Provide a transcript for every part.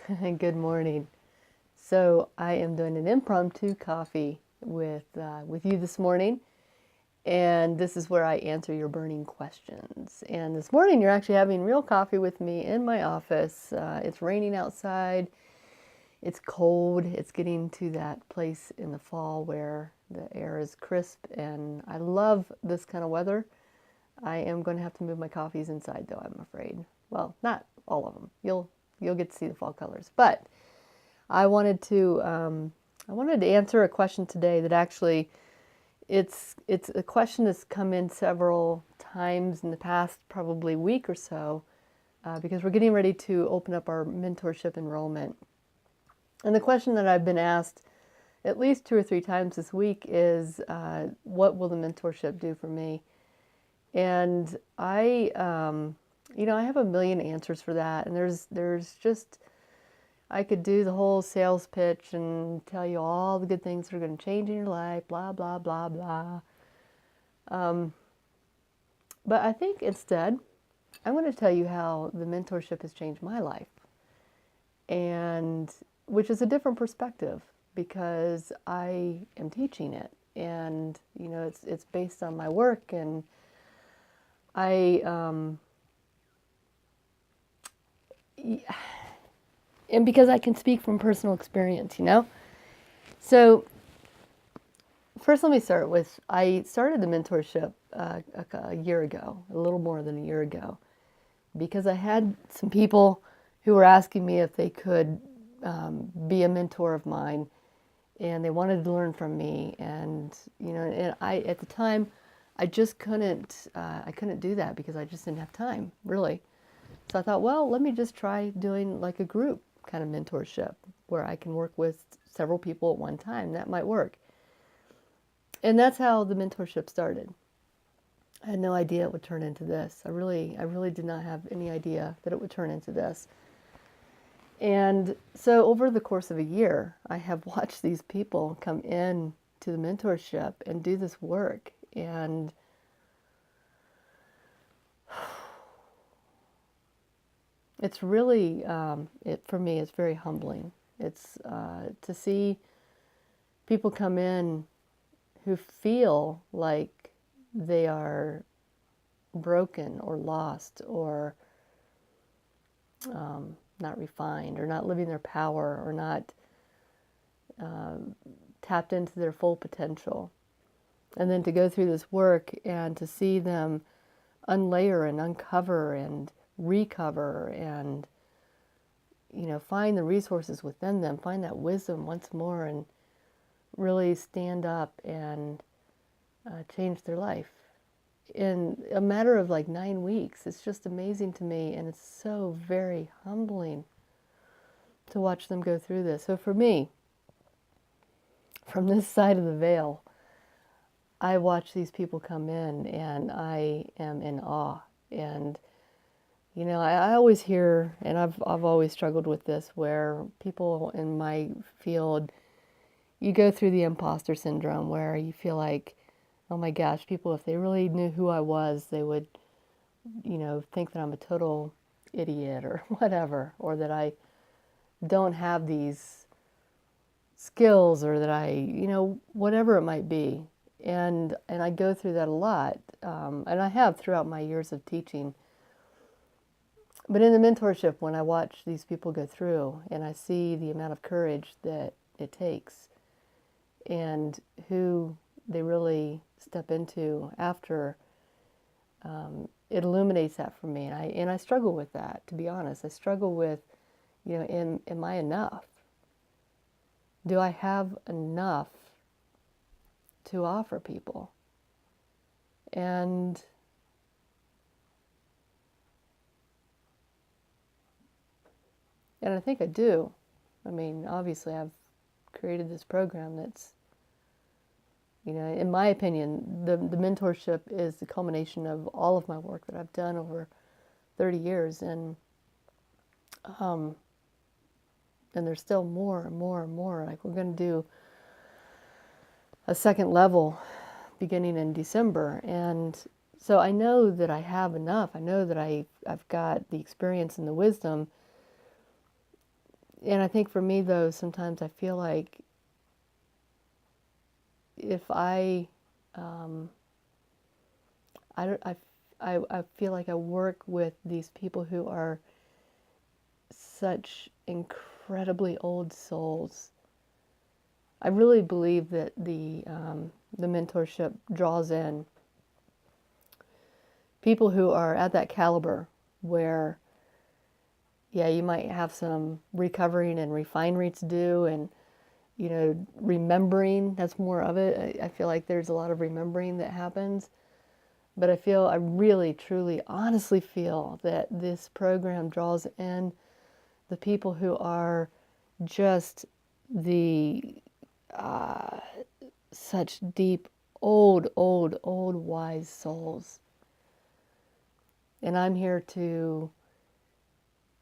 Good morning. So I am doing an impromptu coffee with you this morning, and this is where I answer your burning questions. And this morning, you're actually having real coffee with me in my office. It's raining outside. It's cold. It's getting to that place in the fall where the air is crisp, and I love this kind of weather. I am going to have to move my coffees inside, though, I'm afraid. Well, not all of them. You'll get to see the fall colors, but I wanted to answer a question today that actually it's a question that's come in several times in the past probably week or so, because we're getting ready to open up our mentorship enrollment. And the question that I've been asked at least 2 or 3 times this week is, what will the mentorship do for me? And I have a million answers for that, and there's just I could do the whole sales pitch and tell you all the good things that are going to change in your life, blah, blah, blah, blah. But I think instead, I'm going to tell you how the mentorship has changed my life, and which is a different perspective because I am teaching it, and it's based on my work, and I and because I can speak from personal experience. So first, let me start with I started the mentorship a year ago, a little more than a year ago, because I had some people who were asking me if they could be a mentor of mine, and they wanted to learn from me. And I at the time, I just couldn't. I couldn't do that because I just didn't have time, really. So I thought, well, let me just try doing like a group kind of mentorship where I can work with several people at one time. That might work. And that's how the mentorship started. I had no idea it would turn into this. I really did not have any idea that it would turn into this. And so over the course of a year, I have watched these people come in to the mentorship and do this work. And it's really, for me, it's very humbling. It's to see people come in who feel like they are broken or lost or not refined or not living their power or not tapped into their full potential. And then to go through this work and to see them unlayer and uncover and recover and find the resources within them, find that wisdom once more, and really stand up and change their life in a matter of like 9 weeks. It's just amazing to me, and it's so very humbling to watch them go through this. So for me, from this side of the veil, I watch these people come in and I am in awe. And I always hear, and I've always struggled with this, where people in my field, you go through the imposter syndrome where you feel like, oh my gosh, people, if they really knew who I was, they would, think that I'm a total idiot or whatever, or that I don't have these skills, or that whatever it might be. And I go through that a lot, and I have throughout my years of teaching. But in the mentorship, when I watch these people go through and I see the amount of courage that it takes and who they really step into after, it illuminates that for me. And I struggle with that, to be honest. I struggle with, am I enough? Do I have enough to offer people? And I think I do. I mean, obviously, I've created this program that's, in my opinion, the mentorship is the culmination of all of my work that I've done over 30 years. And there's still more and more and more. Like, we're going to do a second level beginning in December. And so I know that I have enough. I know that I've got the experience and the wisdom And I think for me, though, sometimes I feel like if um, I, don't, I feel like I work with these people who are such incredibly old souls. I really believe that the mentorship draws in people who are at that caliber where, yeah, you might have some recovering and refinery to do, and remembering, that's more of it. I feel like there's a lot of remembering that happens, but I really, truly, honestly feel that this program draws in the people who are just the such deep, old, wise souls. And I'm here to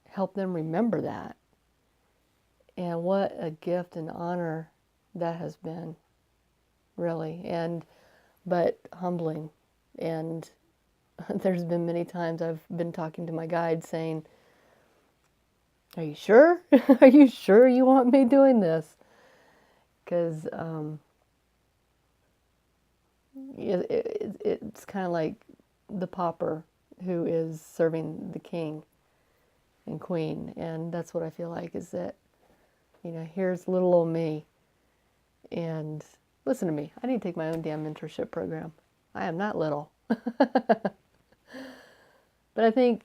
help them remember that. And what a gift and honor that has been, really. But humbling. And there's been many times I've been talking to my guide saying, "Are you sure? Are you sure you want me doing this?" Because it's kind of like the pauper who is serving the king and queen. And that's what I feel like, is that, here's little old me. And listen to me, I need to take my own damn mentorship program. I am not little. But I think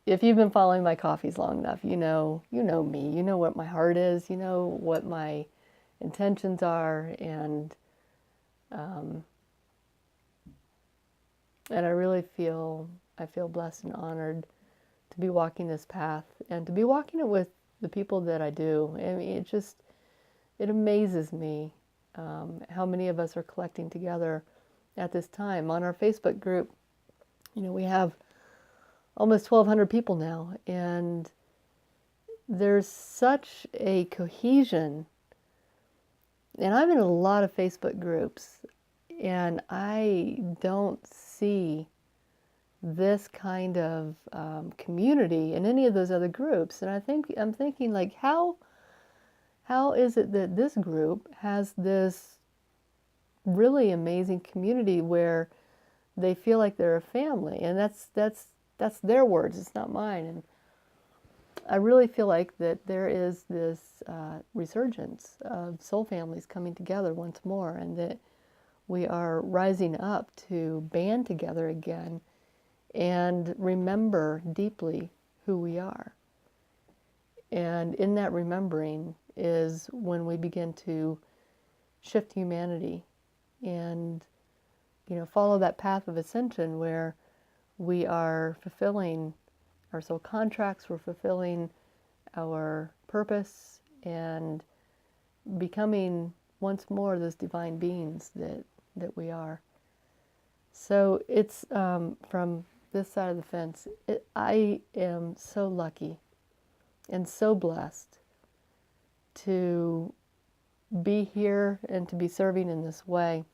if you've been following my coffees long enough, you know me. You know what my heart is. You know what my intentions are, um, and I feel blessed and honored to be walking this path and to be walking it with the people that I do. I mean, it amazes me how many of us are collecting together at this time. On our Facebook group, we have almost 1,200 people now, and there's such a cohesion. And I'm in a lot of Facebook groups, and I don't see this kind of community in any of those other groups. And I'm thinking, like, how is it that this group has this really amazing community where they feel like they're a family? And that's their words, it's not mine. And I really feel like that there is this resurgence of soul families coming together once more, and that we are rising up to band together again and remember deeply who we are. And in that remembering is when we begin to shift humanity and, follow that path of ascension where we are fulfilling our soul contracts, we're fulfilling our purpose, and becoming once more those divine beings that we are. So it's from this side of the fence, I am so lucky and so blessed to be here and to be serving in this way,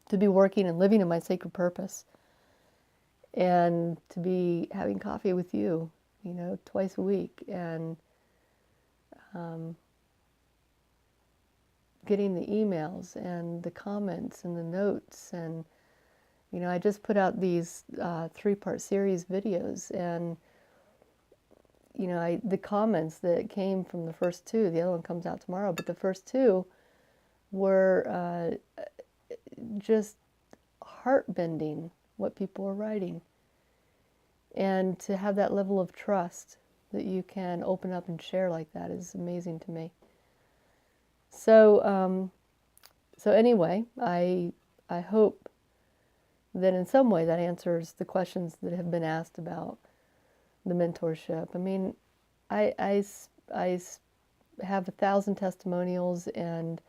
to be working and living in my sacred purpose, and to be having coffee with you, twice a week, and getting the emails and the comments and the notes. And, I just put out these 3-part series videos, and, the comments that came from the first 2, the other one comes out tomorrow, but the first 2 were just heart-bending, what people are writing. And to have that level of trust that you can open up and share like that is amazing to me. So, anyway, I hope that in some way that answers the questions that have been asked about the mentorship. I mean, I have 1,000 testimonials, and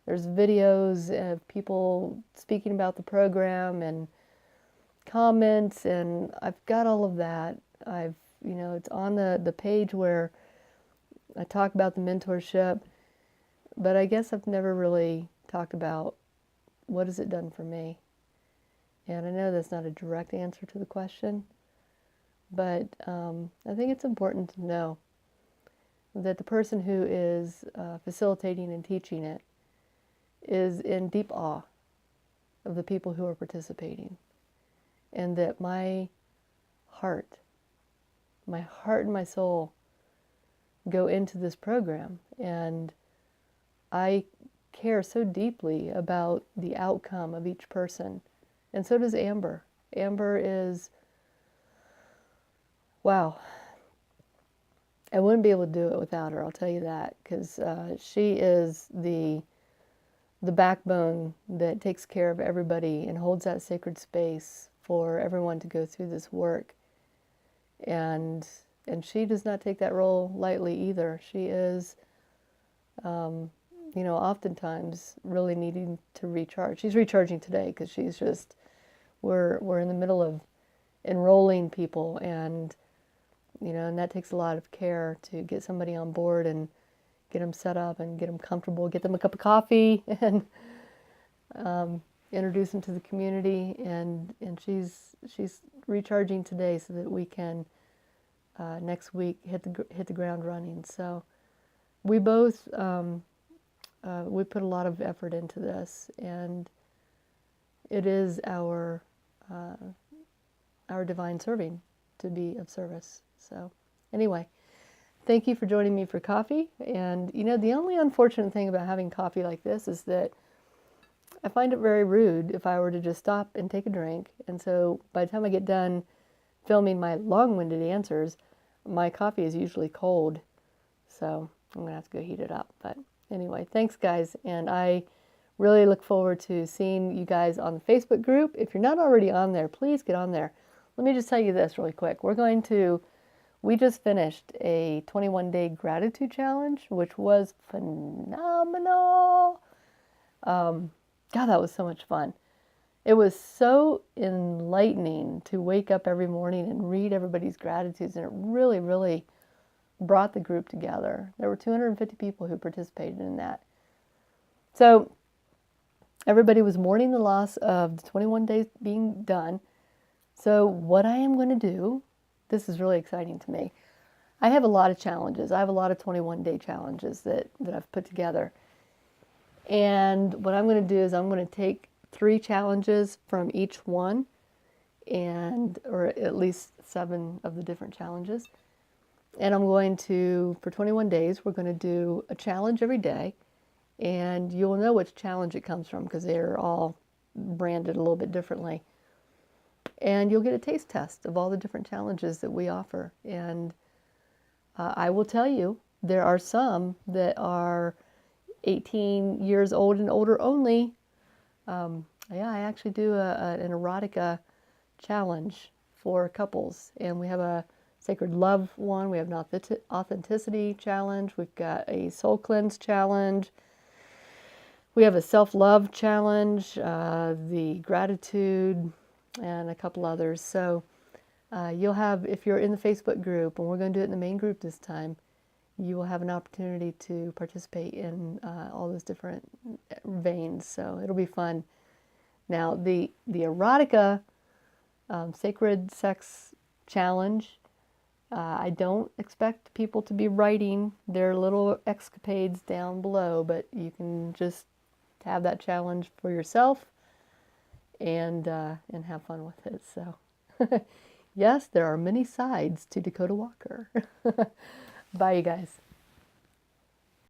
there's videos of people speaking about the program and comments, and I've got all of that. It's on the page where I talk about the mentorship, but I guess I've never really talked about what has it done for me. And I know that's not a direct answer to the question, but I think it's important to know. that the person who is facilitating and teaching it is in deep awe of the people who are participating, and that heart, my heart and my soul go into this program, and I care so deeply about the outcome of each person, and so does Amber. Amber is, wow, I wouldn't be able to do it without her, I'll tell you that, because she is the backbone that takes care of everybody and holds that sacred space for everyone to go through this work. And she does not take that role lightly either. She is, oftentimes really needing to recharge. She's recharging today because she's just, we're in the middle of enrolling people, and and that takes a lot of care to get somebody on board and get them set up and get them comfortable, get them a cup of coffee, and introduce them to the community. And she's recharging today so that we can next week hit the ground running. So we both we put a lot of effort into this, and it is our divine serving to be of service. So anyway, thank you for joining me for coffee. And the only unfortunate thing about having coffee like this is that I find it very rude if I were to just stop and take a drink. And so by the time I get done filming my long-winded answers, my coffee is usually cold. So I'm going to have to go heat it up. But anyway, thanks guys. And I really look forward to seeing you guys on the Facebook group. If you're not already on there, please get on there. Let me just tell you this really quick. We just finished a 21-day gratitude challenge, which was phenomenal. God, that was so much fun. It was so enlightening to wake up every morning and read everybody's gratitudes, and it really, really brought the group together. There were 250 people who participated in that. So everybody was mourning the loss of the 21 days being done. So what I am going to do, this is really exciting to me. I have a lot of challenges. I have a lot of 21-day challenges that I've put together. And what I'm going to do is I'm going to take 3 challenges from each one, or at least 7 of the different challenges. And I'm going to, for 21 days, we're going to do a challenge every day. And you'll know which challenge it comes from because they're all branded a little bit differently. And you'll get a taste test of all the different challenges that we offer. And I will tell you, there are some that are 18 years old and older only. Yeah, I actually do an erotica challenge for couples. And we have a sacred love one. We have an authenticity challenge. We've got a soul cleanse challenge. We have a self-love challenge, the gratitude, and a couple others. So you'll have, if you're in the Facebook group, and we're going to do it in the main group this time, you will have an opportunity to participate in all those different veins. So it'll be fun. Now, the erotica sacred sex challenge, I don't expect people to be writing their little escapades down below, but you can just have that challenge for yourself and have fun with it. So yes, there are many sides to Dakota Walker. Bye, you guys.